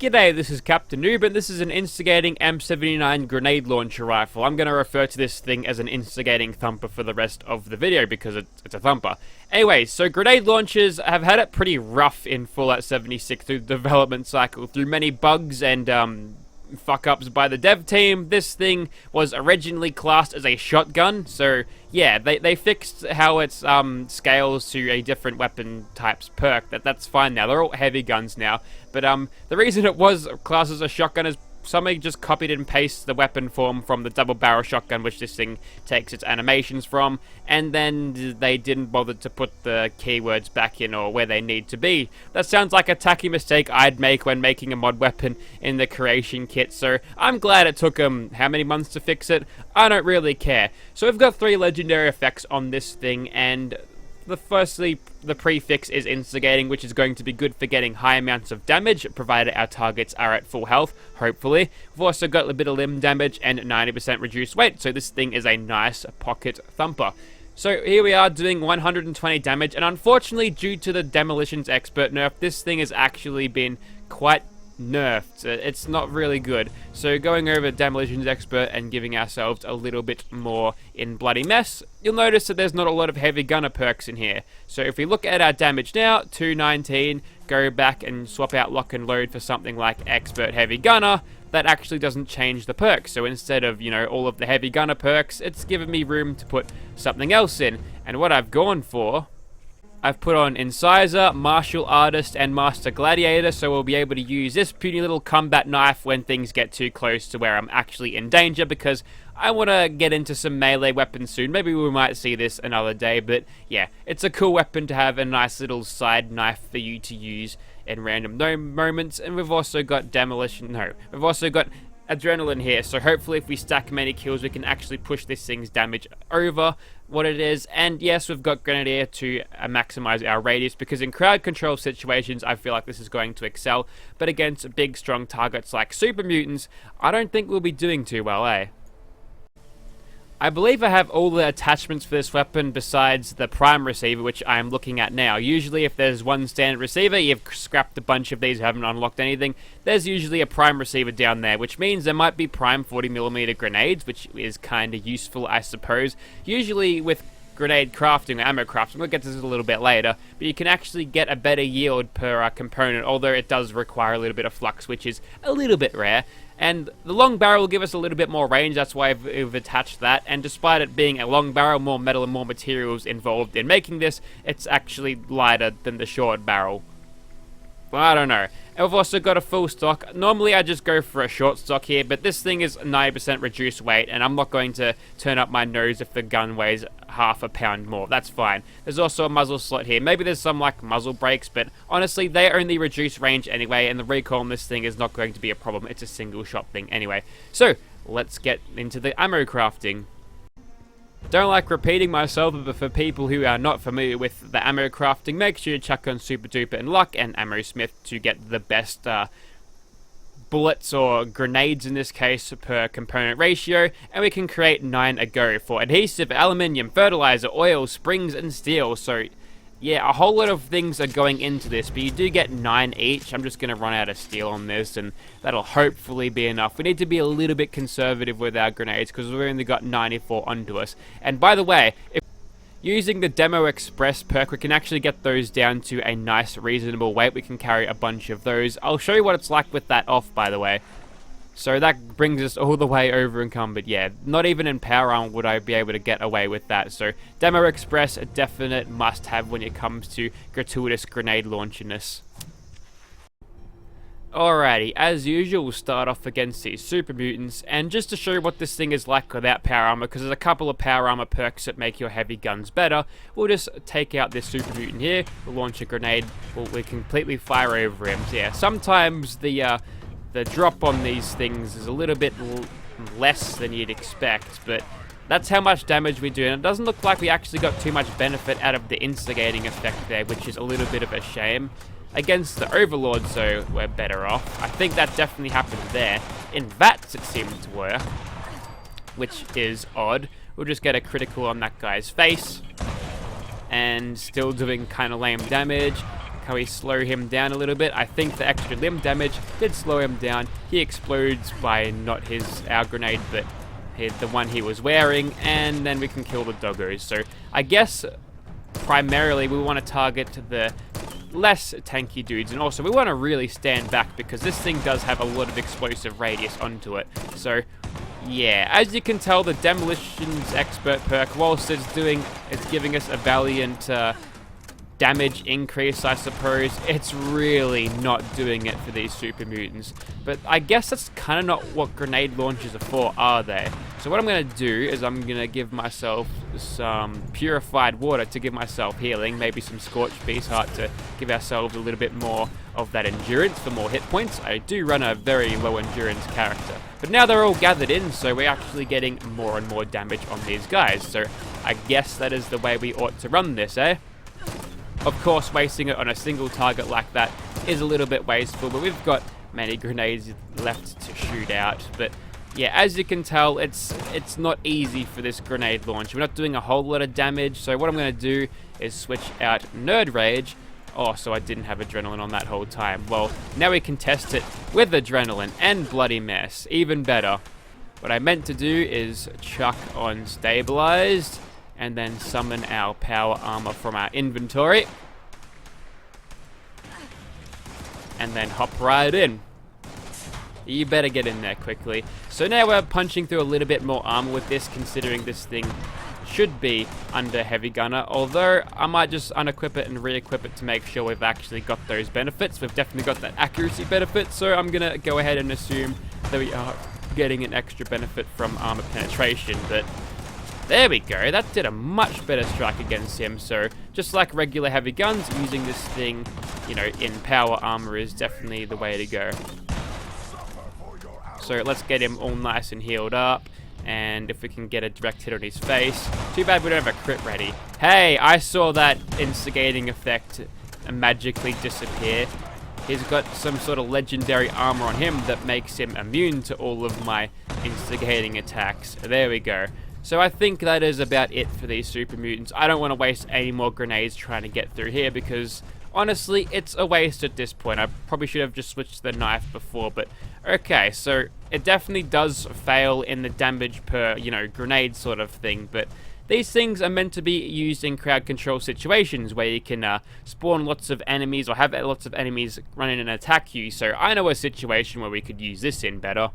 G'day, this is Captain Noob, and this is an Instigating M79 grenade launcher rifle. I'm going to refer to this thing as an Instigating Thumper for the rest of the video because it's a thumper. Anyway, so grenade launchers have had it pretty rough in Fallout 76 through the development cycle, through many bugs and fuck-ups by the dev team. This thing was originally classed as a shotgun, so yeah, they fixed how it scales to a different weapon type's perk. That's fine now. They're all heavy guns now. But the reason it was classed as a shotgun is somebody just copied and pasted the weapon form from the double barrel shotgun, which this thing takes its animations from, and then they didn't bother to put the keywords back in or where they need to be. That sounds like a tacky mistake I'd make when making a mod weapon in the creation kit, so I'm glad it took them how many months to fix it? I don't really care. So we've got 3 legendary effects on this thing, and firstly, the prefix is Instigating, which is going to be good for getting high amounts of damage, provided our targets are at full health, hopefully. We've also got a bit of limb damage and 90% reduced weight, so this thing is a nice pocket thumper. So here we are doing 120 damage, and unfortunately, due to the Demolitions Expert nerf, this thing has actually been quite nerfed. It's not really good. So going over Demolitions Expert and giving ourselves a little bit more in Bloody Mess, you'll notice that there's not a lot of heavy gunner perks in here. So if we look at our damage now, 219, go back and swap out lock and load for something like Expert Heavy Gunner, that actually doesn't change the perks. So instead of, all of the heavy gunner perks, it's given me room to put something else in. And what I've gone for, I've put on Incisor, Martial Artist, and Master Gladiator, so we'll be able to use this puny little combat knife when things get too close to where I'm actually in danger, because I want to get into some melee weapons soon. Maybe we might see this another day, but yeah, it's a cool weapon to have, a nice little side knife for you to use in random moments. And we've also got we've also got Adrenaline here, so hopefully if we stack many kills we can actually push this thing's damage over what it is. And yes, we've got Grenadier to maximize our radius, because in crowd control situations I feel like this is going to excel, but against big strong targets like super mutants, I don't think we'll be doing too well, eh? I believe I have all the attachments for this weapon besides the prime receiver, which I am looking at now. Usually if there's one standard receiver, you've scrapped a bunch of these, haven't unlocked anything, there's usually a prime receiver down there, which means there might be prime 40mm grenades, which is kind of useful, I suppose. Usually with grenade crafting or ammo crafting, we'll get to this a little bit later, but you can actually get a better yield per component, although it does require a little bit of flux, which is a little bit rare. And the long barrel will give us a little bit more range, that's why we've attached that, and despite it being a long barrel, more metal and more materials involved in making this, it's actually lighter than the short barrel. Well, I don't know. And we've also got a full stock. Normally I just go for a short stock here, but this thing is 90% reduced weight, and I'm not going to turn up my nose if the gun weighs half a pound more. That's fine. There's also a muzzle slot here. Maybe there's some like muzzle brakes, but honestly they only reduce range anyway, and the recoil on this thing is not going to be a problem. It's a single shot thing anyway. So let's get into the ammo crafting. Don't like repeating myself, but for people who are not familiar with the ammo crafting, make sure you chuck on Super Duper and Luck and Ammo Smith to get the best bullets or grenades in this case per component ratio, and we can create 9 a go for adhesive, aluminium, fertilizer, oil, springs, and steel. So yeah, a whole lot of things are going into this, but you do get 9 each. I'm just going to run out of steel on this, and that'll hopefully be enough. We need to be a little bit conservative with our grenades, because we've only got 94 onto us. And by the way, if using the Demo Express perk, we can actually get those down to a nice, reasonable weight. We can carry a bunch of those. I'll show you what it's like with that off, by the way. So that brings us all the way over encumbered. Yeah, not even in Power Armor would I be able to get away with that. So Demo Express, a definite must-have when it comes to gratuitous grenade launcherness. Alrighty, as usual, we'll start off against these super mutants, and just to show you what this thing is like without power armor, because there's a couple of power armor perks that make your heavy guns better, we'll just take out this super mutant here, we'll launch a grenade, we completely fire over him. So yeah, sometimes the drop on these things is a little bit less than you'd expect, but that's how much damage we do, and it doesn't look like we actually got too much benefit out of the instigating effect there, which is a little bit of a shame. Against the Overlord, so we're better off. I think that definitely happened there. In VATS it seemed to work, which is odd. We'll just get a critical on that guy's face, and still doing kind of lame damage. Can we slow him down a little bit? I think the extra limb damage did slow him down. He explodes by not our grenade, but the one he was wearing, and then we can kill the doggos. So I guess primarily we want to target the less tanky dudes, and also we want to really stand back because this thing does have a lot of explosive radius onto it. So yeah, as you can tell, the Demolitions Expert perk, whilst it's giving us a valiant damage increase, I suppose, it's really not doing it for these super mutants. But I guess that's kind of not what grenade launchers are for, are they? So what I'm going to do is I'm going to give myself some purified water to give myself healing, maybe some Scorched Beast Heart to give ourselves a little bit more of that endurance for more hit points. I do run a very low endurance character. But now they're all gathered in, so we're actually getting more and more damage on these guys. So I guess that is the way we ought to run this, eh? Of course, wasting it on a single target like that is a little bit wasteful, but we've got many grenades left to shoot out. But yeah, as you can tell, it's not easy for this grenade launch. We're not doing a whole lot of damage, so what I'm going to do is switch out Nerd Rage. Oh, so I didn't have Adrenaline on that whole time. Well, now we can test it with Adrenaline and Bloody Mess. Even better. What I meant to do is chuck on Stabilized, and then summon our power armor from our inventory. And then hop right in. You better get in there quickly. So now we're punching through a little bit more armor with this, considering this thing should be under Heavy Gunner. Although, I might just unequip it and re-equip it to make sure we've actually got those benefits. We've definitely got that accuracy benefit, so I'm going to go ahead and assume that we are getting an extra benefit from armor penetration, but there we go, that did a much better strike against him. So just like regular heavy guns, using this thing, you know, in power armor is definitely the way to go. So let's get him all nice and healed up, and if we can get a direct hit on his face. Too bad we don't have a crit ready. Hey, I saw that instigating effect magically disappear. He's got some sort of legendary armor on him that makes him immune to all of my instigating attacks. There we go. So I think that is about it for these super mutants. I don't want to waste any more grenades trying to get through here because honestly, it's a waste at this point. I probably should have just switched to the knife before, but okay, so it definitely does fail in the damage per, you know, grenade sort of thing, but these things are meant to be used in crowd control situations where you can spawn lots of enemies or have lots of enemies run in and attack you, so I know a situation where we could use this in better.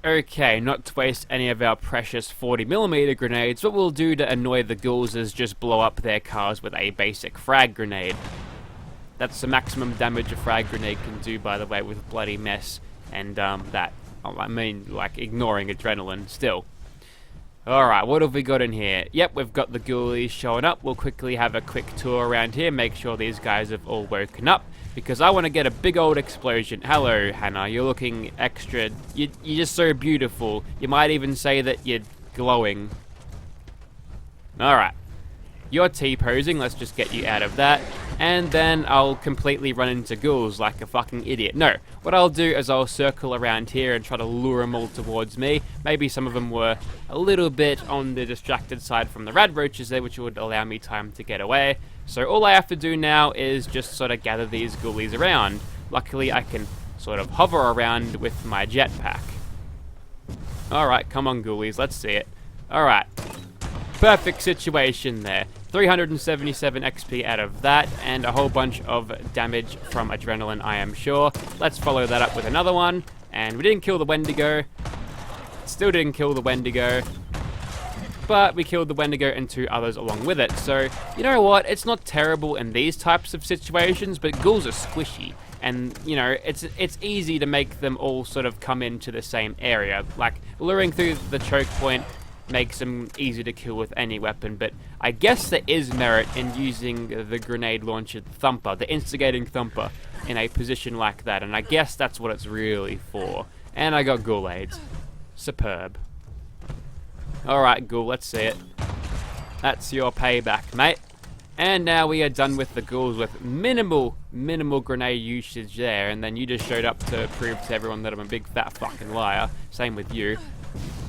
Okay, not to waste any of our precious 40mm grenades, what we'll do to annoy the ghouls is just blow up their cars with a basic frag grenade. That's the maximum damage a frag grenade can do, by the way, with Bloody Mess and I mean, like, ignoring Adrenaline still. Alright, what have we got in here? Yep, we've got the ghoulies showing up. We'll quickly have a quick tour around here, make sure these guys have all woken up, because I want to get a big old explosion. Hello, Hannah, you're looking extra... You're just so beautiful. You might even say that you're glowing. Alright. You're T-posing, let's just get you out of that. And then I'll completely run into ghouls like a fucking idiot. No, what I'll do is I'll circle around here and try to lure them all towards me. Maybe some of them were a little bit on the distracted side from the rad roaches there, which would allow me time to get away. So all I have to do now is just sort of gather these ghoulies around. Luckily I can sort of hover around with my jetpack. Alright, come on ghoulies, let's see it. Alright. Perfect situation there. 377 XP out of that, and a whole bunch of damage from Adrenaline, I am sure. Let's follow that up with another one, and we didn't kill the Wendigo. Still didn't kill the Wendigo. But we killed the Wendigo and two others along with it. So, you know what? It's not terrible in these types of situations, but ghouls are squishy. And, you know, it's easy to make them all sort of come into the same area. Like, luring through the choke point makes them easy to kill with any weapon, but I guess there is merit in using the grenade launcher thumper, the instigating thumper, in a position like that, and I guess that's what it's really for. And I got ghoul aids. Superb. Alright, ghoul, let's see it. That's your payback, mate. And now we are done with the ghouls with minimal grenade usage there, and then you just showed up to prove to everyone that I'm a big fat fucking liar. Same with you.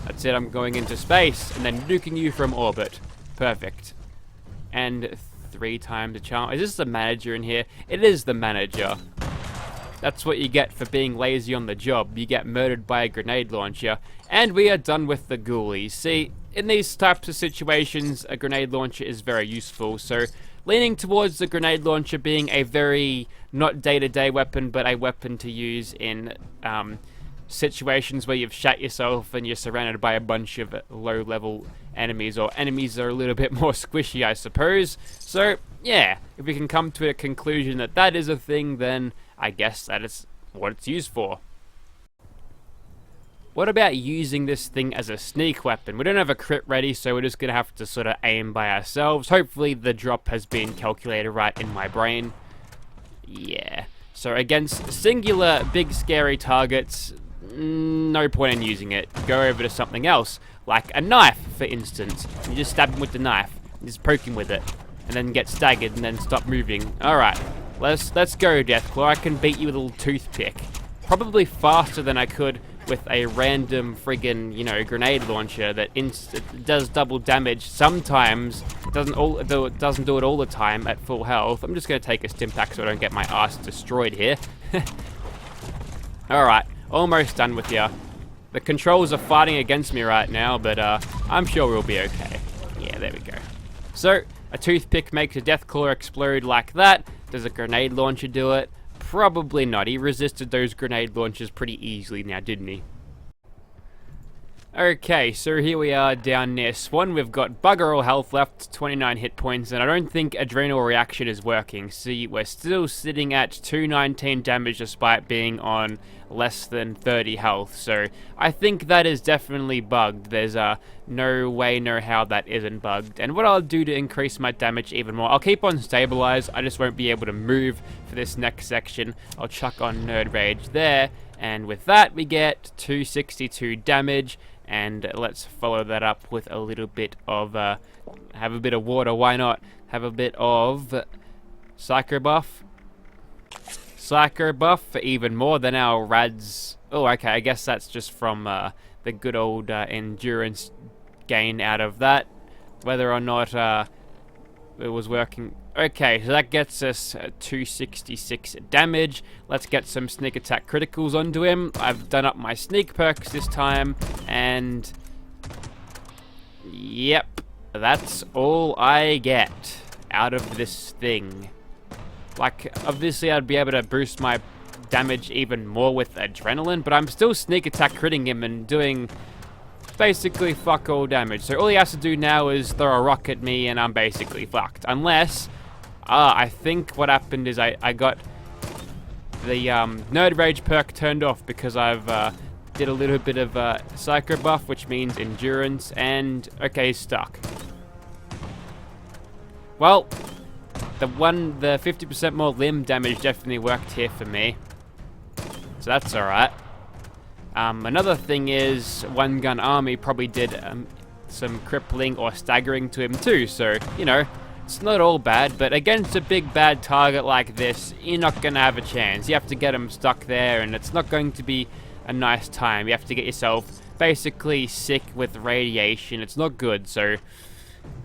That's it, I'm going into space, and then nuking you from orbit. Perfect. And 3 times a charm. Is this the manager in here? It is the manager. That's what you get for being lazy on the job. You get murdered by a grenade launcher. And we are done with the ghoulies. See, in these types of situations, a grenade launcher is very useful. So, leaning towards the grenade launcher being a very, not day-to-day weapon, but a weapon to use in situations where you've shot yourself and you're surrounded by a bunch of low-level enemies, or enemies that are a little bit more squishy, I suppose. So, yeah, if we can come to a conclusion that that is a thing, then I guess that is what it's used for. What about using this thing as a sneak weapon? We don't have a crit ready, so we're just going to have to sort of aim by ourselves. Hopefully the drop has been calculated right in my brain. Yeah. So against singular big scary targets, no point in using it. Go over to something else, like a knife, for instance. You just stab him with the knife, just poke him with it, and then get staggered and then stop moving. Alright, let's go, Deathclaw. I can beat you with a little toothpick. Probably faster than I could with a random friggin', you know, grenade launcher that does double damage sometimes. It doesn't do it all the time at full health. I'm just gonna take a stim pack so I don't get my ass destroyed here. Alright, almost done with ya. The controls are fighting against me right now, but I'm sure we'll be okay. Yeah, there we go. So, a toothpick makes a Deathclaw explode like that. Does a grenade launcher do it? Probably not. He resisted those grenade launchers pretty easily now, didn't he? Okay, so here we are down near Swan. We've got bugger all health left, 29 hit points, and I don't think Adrenal Reaction is working. See, we're still sitting at 219 damage despite being on less than 30 health, so I think that is definitely bugged. There's no way, no how that isn't bugged. And what I'll do to increase my damage even more, I'll keep on Stabilize, I just won't be able to move for this next section. I'll chuck on Nerd Rage there, and with that we get 262 damage. And let's follow that up with a little bit of, have a bit of water, why not? Have a bit of Psycho Buff. Psycho Buff for even more than our Rads. Oh, okay, I guess that's just from the good old endurance gain out of that. Whether or not it was working. Okay, so that gets us 266 damage. Let's get some sneak attack criticals onto him. I've done up my sneak perks this time, and yep, that's all I get out of this thing. Like, obviously I'd be able to boost my damage even more with adrenaline, but I'm still sneak attack critting him and doing basically fuck all damage. So all he has to do now is throw a rock at me and I'm basically fucked. Unless, I think what happened is I got the Nerd Rage perk turned off because I've did a little bit of Psycho Buff, which means endurance, and okay, he's stuck. Well, the 50% more limb damage definitely worked here for me. So that's alright. Another thing is, One Gun Army probably did some crippling or staggering to him too, so, you know, it's not all bad, but against a big bad target like this, you're not going to have a chance. You have to get him stuck there, and it's not going to be a nice time. You have to get yourself basically sick with radiation. It's not good, so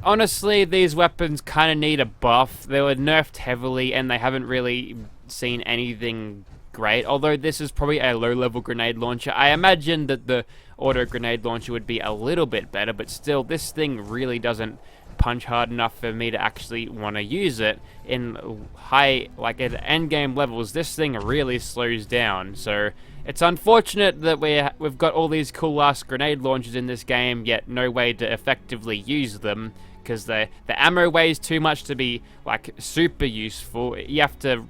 honestly, these weapons kind of need a buff. They were nerfed heavily, and they haven't really seen anything great, although this is probably a low-level grenade launcher. I imagine that the auto grenade launcher would be a little bit better, but still, this thing really doesn't punch hard enough for me to actually want to use it. In high, like at end game levels, this thing really slows down, so it's unfortunate that we've got all these cool ass grenade launchers in this game, yet no way to effectively use them, because the ammo weighs too much to be like super useful. You have to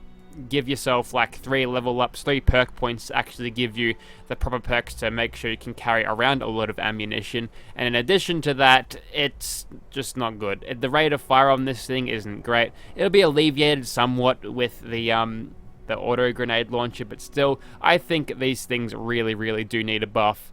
give yourself like 3 perk points to actually give you the proper perks to make sure you can carry around a lot of ammunition, and in addition to that, it's just not good. The rate of fire on this thing isn't great. It'll be alleviated somewhat with the auto grenade launcher, but still, I think these things really do need a buff.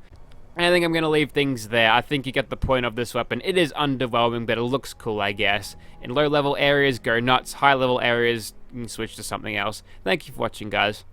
I think I'm going to leave things there. I think you get the point of this weapon. It is underwhelming, but it looks cool, I guess. In low-level areas, go nuts. High-level areas, you can switch to something else. Thank you for watching, guys.